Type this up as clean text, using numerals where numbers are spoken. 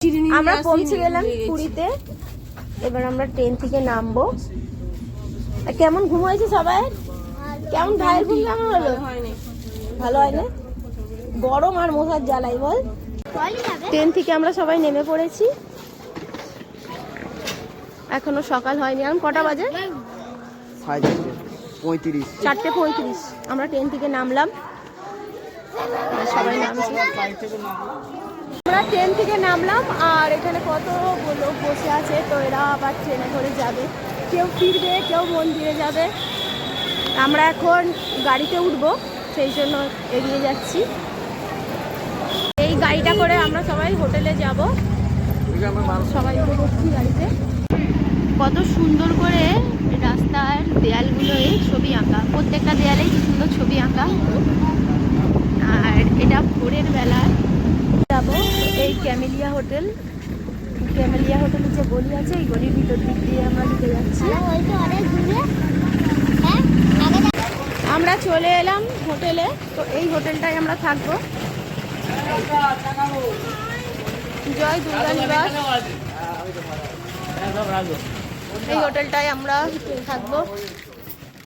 আমরা পৌঁছে গেলাম পুরীতে। এবার আমরা ট্রেন থেকে নামবো। কেমন ঘুম হয়েছে সবাই? কেমন ভাইয়ের ঘুম কেমন হলো? ভালো হয় না, গরম আর মশার জ্বালাই বল। ট্রেন থেকে আমরা সবাই নেমে পড়েছি। এখনো সকাল হয়নি। এখন কটা বাজে? 4:35। আমরা ট্রেন থেকে নামলাম, সবাই নামছে। আমরা ট্রেন থেকে নামলাম আর এখানে কত লোক বসে আছে। তো এরা আবার ট্রেনে করে যাবে, কেউ ফিরবে, কেউ মন্দিরে যাবে। আমরা এখন গাড়িতে উঠবো, সেই জন্য এগিয়ে যাচ্ছি। এই গাড়িটা করে আমরা সবাই হোটেলে যাব। সবাই উঠে বসছি গাড়িতে। কত সুন্দর করে রাস্তার দেয়ালগুলোয় ছবি আঁকা, প্রত্যেকটা দেয়ালেই কি সুন্দর ছবি আঁকা। আর এটা ভোরের বেলায় যাবো এই ক্যামেলিয়া হোটেল। ক্যামেলিয়া হোটেলের যে গলি আছে, এই গলির ভিতর দিক দিয়ে আমরা ঢুকে যাচ্ছি। আমরা চলে এলাম হোটেলে। তো এই হোটেলটাই আমরা থাকবো, জয় দুর্গা নিবাস। এই হোটেলটাই আমরা থাকবো।